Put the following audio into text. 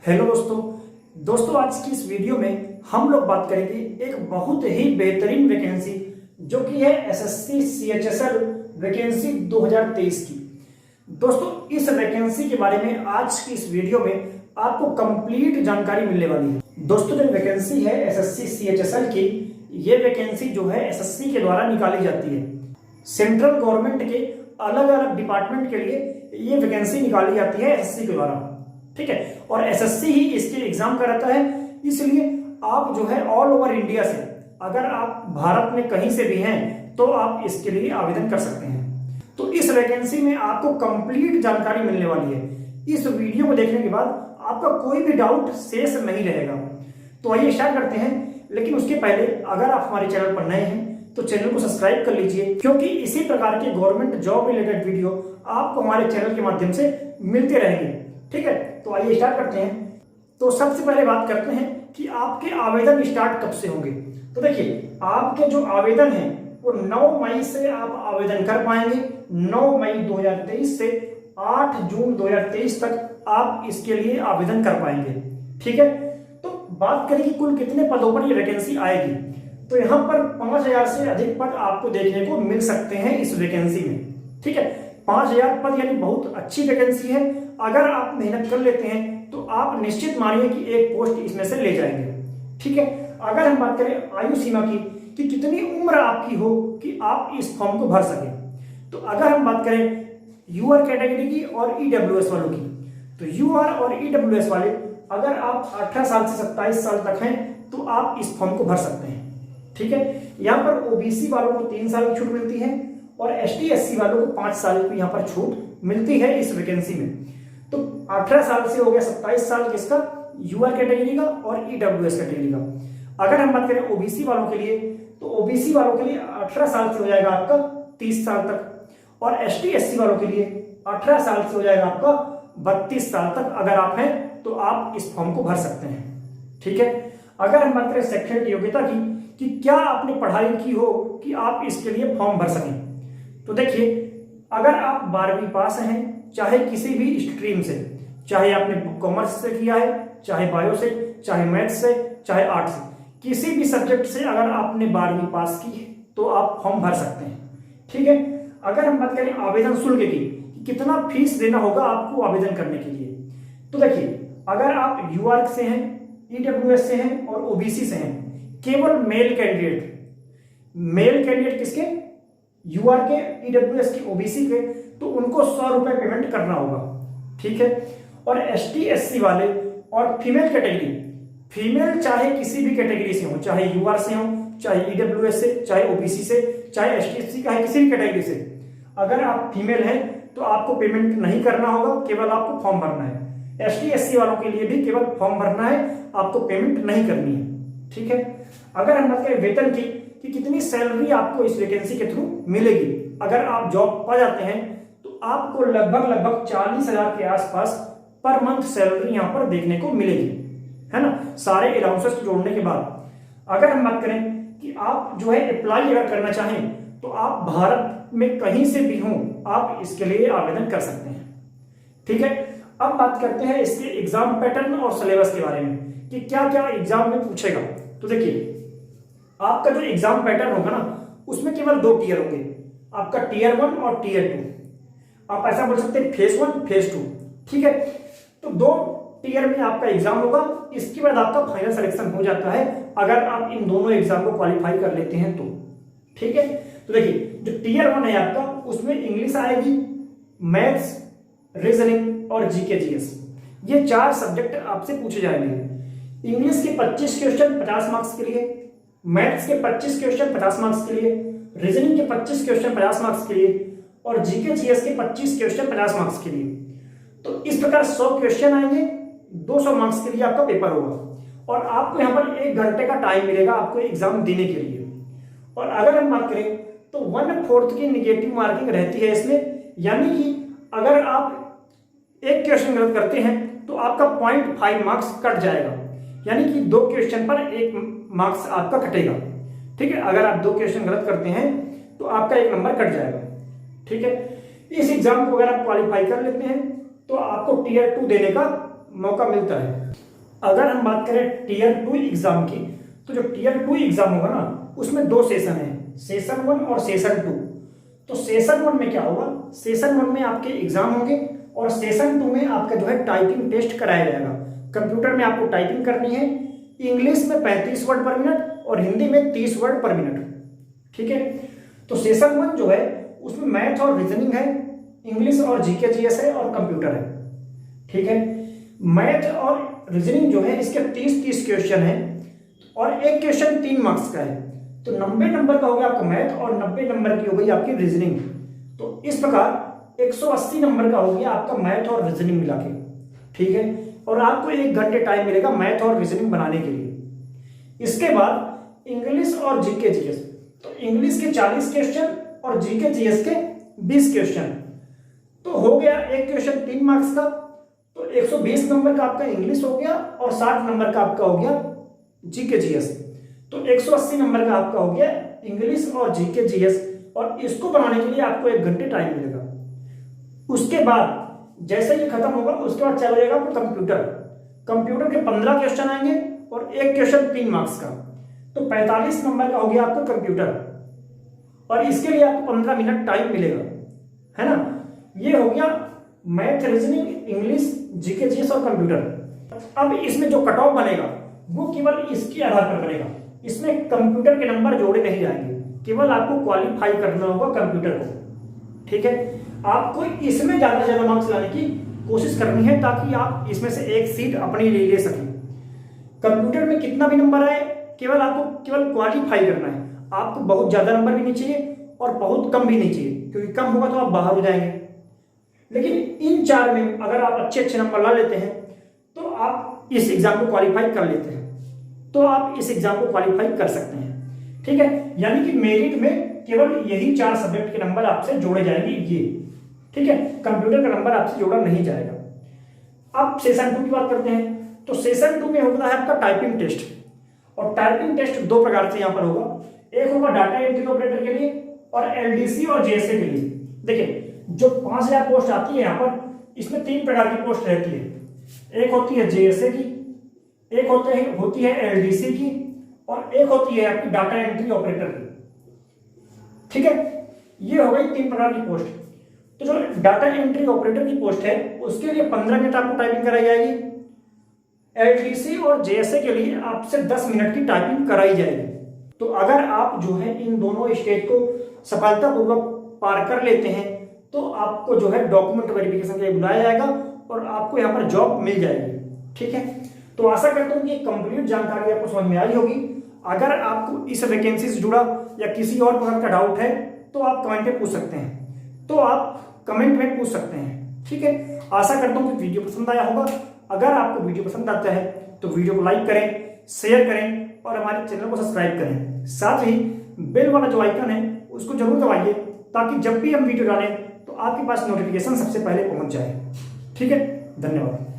Hello दोस्तों आज की इस वीडियो में हम लोग बात करेंगे एक बहुत ही बेहतरीन वैकेंसी जो कि है एसएससी सीएचएसएल वैकेंसी 2023 की। दोस्तों इस वैकेंसी के बारे में आज की इस वीडियो में आपको कंप्लीट जानकारी मिलने वाली है। दोस्तों जो वैकेंसी है एसएससी सीएचएसएल की, ये वैकेंसी जो है एसएससी के द्वारा निकाली जाती है। सेंट्रल गवर्नमेंट के अलग अलग डिपार्टमेंट के लिए ये वैकेंसी निकाली जाती है एसएससी के द्वारा, ठीक है। और एसएससी ही इसके एग्जाम कराता है, इसलिए आप जो है ऑल ओवर इंडिया से, अगर आप भारत में कहीं से भी हैं तो आप इसके लिए आवेदन कर सकते हैं। तो इस वैकेंसी में आपको कंप्लीट जानकारी मिलने वाली है। इस वीडियो को देखने के बाद आपका कोई भी डाउट शेष नहीं रहेगा। तो आइए स्टार्ट करते हैं, लेकिन उसके पहले अगर आप हमारे चैनल पर नए हैं तो चैनल को सब्सक्राइब कर लीजिए, क्योंकि इसी प्रकार के गवर्नमेंट जॉब रिलेटेड वीडियो आपको हमारे चैनल के माध्यम से मिलते रहेंगे, ठीक है। तो आइए स्टार्ट करते हैं। तो सबसे पहले बात करते हैं कि आपके आवेदन स्टार्ट कब से होंगे। तो देखिए, आपके जो आवेदन है वो 9 मई से आप आवेदन कर पाएंगे। 9 मई 2023 से 8 जून 2023 तक आप इसके लिए आवेदन कर पाएंगे, ठीक है। तो बात करें कि कुल कितने पदों पर ये वैकेंसी आएगी, तो यहाँ पर 5000 से अधिक पद आपको देखने को मिल सकते हैं इस वैकेंसी में, ठीक है। 5000 पद यानी बहुत अच्छी वैकेंसी है। अगर आप मेहनत कर लेते हैं तो आप निश्चित मानिए कि एक पोस्ट इसमें से ले जाएंगे, ठीक है। अगर हम बात करें आयु सीमा की कि कितनी उम्र आपकी हो कि आप इस फॉर्म को भर सकें, तो अगर हम बात करें यूआर कैटेगरी की और ईडब्ल्यूएस वालों की, तो यूआर और ईडब्ल्यूएस वाले अगर आप 18 साल से 27 साल तक हैं तो आप इस फॉर्म को भर सकते हैं, ठीक है। यहाँ पर ओबीसी वालों को 3 साल की छूट मिलती है और एसटी एससी वालों को 5 साल की यहाँ पर छूट मिलती है इस वैकेंसी में। तो 18 साल से हो गया 27 साल किसका, यूआर कैटेगरी का और ईडब्ल्यूएस कैटेगरी का। अगर हम बात करें ओबीसी वालों के लिए, तो ओबीसी वालों के लिए 18 साल से हो जाएगा आपका 30 साल तक, और एसटी एससी वालों के लिए 18 साल से हो जाएगा आपका 32 साल तक। अगर आप हैं तो आप इस फॉर्म को भर सकते हैं, ठीक है। अगर हम बात करें शैक्षणिक योग्यता की कि क्या आपने पढ़ाई की हो कि आप इसके लिए फॉर्म भर सकें, तो देखिए, अगर आप 12वीं पास हैं, चाहे किसी भी स्ट्रीम से, चाहे आपने कॉमर्स से किया है, चाहे बायो से, चाहे मैथ्स से, चाहे आर्ट से, किसी भी सब्जेक्ट से अगर आपने 12वीं पास की है तो आप फॉर्म भर सकते हैं, ठीक है। अगर हम बात करें आवेदन शुल्क की कि कितना फीस देना होगा आपको आवेदन करने के लिए, तो देखिए, अगर आप यूआर से हैं, ईडब्ल्यूएस से हैं और ओबीसी से हैं, केवल मेल कैंडिडेट किसके, यूआर के, ईडब्ल्यूएस के, ओबीसी के, तो उनको 100 रुपए पेमेंट करना होगा, ठीक है। और एसटी एससी वाले और फीमेल कैटेगरी, फीमेल चाहे किसी भी कैटेगरी से हो, चाहे यूआर से हो, चाहे ईडब्ल्यूएस से, चाहे ओबीसी से, चाहे एसटी एससी का है, किसी भी कैटेगरी से, अगर आप फीमेल हैं तो आपको पेमेंट नहीं करना होगा, केवल आपको फॉर्म भरना है। एसटी एससी वालों के लिए भी केवल फॉर्म भरना है, आपको पेमेंट नहीं करनी है, ठीक है। अगर हम बात करें वेतन की कि कितनी सैलरी आपको इस वैकेंसी के थ्रू मिलेगी, अगर आप जॉब पा जाते हैं तो आपको लगभग 40,000 के आसपास पर मंथ सैलरी यहां पर देखने को मिलेगी, है ना, सारे अलाउंसेस जोड़ने के बाद। अगर हम बात करें कि आप जो है अप्लाई अगर करना चाहें तो आप भारत में कहीं से भी हों, आप इसके लिए आवेदन कर सकते हैं, ठीक है। अब बात करते हैं इसके एग्जाम पैटर्न और सिलेबस के बारे में कि क्या क्या एग्जाम में पूछेगा। तो देखिए, आपका जो एग्जाम पैटर्न होगा ना, उसमें केवल 2 टीयर होंगे, आपका टीयर 1 और टीयर 2। आप ऐसा बोल सकते हैं फेज 1 फेज 2, ठीक है। तो 2 टीयर में आपका एग्जाम होगा, इसके बाद आपका फाइनल सिलेक्शन हो जाता है अगर आप इन दोनों एग्जाम को क्वालिफाई कर लेते हैं तो, ठीक है। तो देखिए, जो टीयर 1 है आपका, उसमें इंग्लिश आएगी, मैथ्स, रीजनिंग और जीके जीएस, ये 4 सब्जेक्ट आपसे पूछे जाएंगे। इंग्लिश के 25 क्वेश्चन 50 मार्क्स के लिए, मैथ्स के 25 क्वेश्चन 50 मार्क्स के लिए, रीजनिंग के 25 क्वेश्चन 50 मार्क्स के लिए और जीके जीएस के 25 क्वेश्चन 50 मार्क्स के लिए। तो इस प्रकार 100 क्वेश्चन आएंगे, 200 मार्क्स के लिए आपका पेपर होगा और आपको यहाँ पर 1 घंटे का टाइम मिलेगा आपको एग्जाम देने के लिए। और अगर हम बात करें तो 1/4 की निगेटिव मार्किंग रहती है इसमें, यानी कि अगर आप एक क्वेश्चन गलत करते हैं तो आपका 0.5 मार्क्स कट जाएगा, यानी कि 2 क्वेश्चन पर 1 मार्क्स आपका कटेगा, ठीक है। अगर आप 2 क्वेश्चन गलत करते हैं तो आपका 1 नंबर कट जाएगा, ठीक है। इस एग्जाम को अगर आप क्वालिफाई कर लेते हैं तो आपको टीयर 2 देने का मौका मिलता है। अगर हम बात करें टीयर 2 एग्जाम की, तो जो टीयर 2 एग्जाम होगा ना, उसमें 2 सेशन है, सेशन 1 और सेशन 2। तो सेशन 1 में क्या होगा, सेशन 1 में आपके एग्जाम होंगे और सेशन 2 में आपका जो है टाइपिंग टेस्ट कराया जाएगा। कंप्यूटर में आपको टाइपिंग करनी है, इंग्लिश में 35 वर्ड पर मिनट और हिंदी में 30 वर्ड पर मिनट। ठीक है, तो सेशन 1 जो है उसमें मैथ और रीजनिंग है, इंग्लिश और जीके जीएस है और कंप्यूटर है। ठीक है, मैथ और रीजनिंग जो है इसके 30 क्वेश्चन है और एक क्वेश्चन 3 मार्क्स का है। तो 90 नंबर का हो गया आपका मैथ और 90 नंबर की हो गई आपकी रीजनिंग। तो इस प्रकार 180 नंबर का हो गया आपका मैथ और रीजनिंग मिला के। ठीक है, और आपको 1 घंटे टाइम मिलेगा मैथ और रीजनिंग बनाने के लिए। इसके बाद इंग्लिश और जीके जीएस, तो इंग्लिश के 40 क्वेश्चन और जीके जीएस के 20 क्वेश्चन। तो हो गया एक क्वेश्चन 3 मार्क्स का, तो 120 नंबर का आपका इंग्लिश हो गया और 60 नंबर का आपका हो गया जीके जीएस। तो 180 नंबर का आपका हो गया इंग्लिश और जीके जीएस, और इसको बनाने के लिए आपको 1 घंटे टाइम मिलेगा। उसके बाद जैसे ये खत्म होगा उसके बाद चला जाएगा आपको कंप्यूटर। कंप्यूटर के 15 क्वेश्चन आएंगे और एक क्वेश्चन 3 मार्क्स का, तो 45 नंबर का हो गया आपको कंप्यूटर, और इसके लिए आपको 15 मिनट टाइम मिलेगा, है ना। ये हो गया math, reasoning, English, GK GS और कंप्यूटर। अब इसमें जो कट ऑफ बनेगा वो केवल इसके आधार पर बनेगा, इसमें कंप्यूटर के नंबर जोड़े नहीं जाएंगे, केवल आपको क्वालिफाई करना होगा कंप्यूटर को। ठीक है, आपको इसमें ज्यादा से ज्यादा मार्क्स लाने की कोशिश करनी है ताकि आप इसमें से एक सीट अपनी ले सकें। कंप्यूटर में कितना भी नंबर आए, केवल आपको केवल क्वालिफाई करना है। आपको बहुत ज्यादा नंबर भी नहीं चाहिए और बहुत कम भी नहीं चाहिए, क्योंकि कम होगा तो आप बाहर हो जाएंगे। लेकिन इन 4 में अगर आप अच्छे नंबर ला लेते हैं तो आप इस एग्जाम को क्वालिफाई कर लेते हैं, तो आप इस एग्जाम को क्वालिफाई कर सकते हैं। ठीक है, यानी कि मेरिट में केवल यही 4 सब्जेक्ट के नंबर आपसे जोड़े जाएंगे ये। ठीक है, कंप्यूटर का नंबर आपसे जोड़ा नहीं जाएगा। अब सेशन 2 की बात करते हैं, तो सेशन 2 में होता है आपका टाइपिंग टेस्ट, और टाइपिंग टेस्ट 2 प्रकार से यहां पर होगा। एक होगा डाटा एंट्री ऑपरेटर के लिए और एलडीसी और जेएसए के लिए। देखिए, जो 5000 पोस्ट आती है यहाँ पर, इसमें 3 प्रकार की पोस्ट रहती है। एक होती है जेएसए की, एक होती है एलडीसी की, और एक होती है आपकी डाटा एंट्री ऑपरेटर की। ठीक है, ये हो गई 3 प्रकार की पोस्ट। तो जो डाटा एंट्री ऑपरेटर की पोस्ट है उसके लिए 15 मिनट आपको टाइपिंग कराई जाएगी। एलडीसी और जेएसए के लिए आपसे 10 मिनट की टाइपिंग कराई जाएगी। तो अगर आप जो है इन दोनों स्टेज को सफलतापूर्वक पार कर लेते हैं तो आपको जो है डॉक्यूमेंट वेरिफिकेशन के लिए बुलाया जाएगा और आपको यहाँ पर जॉब मिल जाएगी। ठीक है, तो आशा करता हूँ कि कंप्लीट जानकारी आपको समझ में आई होगी। अगर आपको इस वैकेंसी से जुड़ा या किसी और प्रकार का डाउट है तो आप कमेंट में पूछ सकते हैं, तो आप कमेंट में पूछ सकते हैं। ठीक है, आशा करता हूँ कि वीडियो पसंद आया होगा। अगर आपको वीडियो पसंद आता है तो वीडियो को लाइक करें, शेयर करें और हमारे चैनल को सब्सक्राइब करें। साथ ही बेल वाला जो आइकन है उसको जरूर दबाइए ताकि जब भी हम वीडियो डालें तो आपके पास नोटिफिकेशन सबसे पहले पहुंच जाए। ठीक है, धन्यवाद।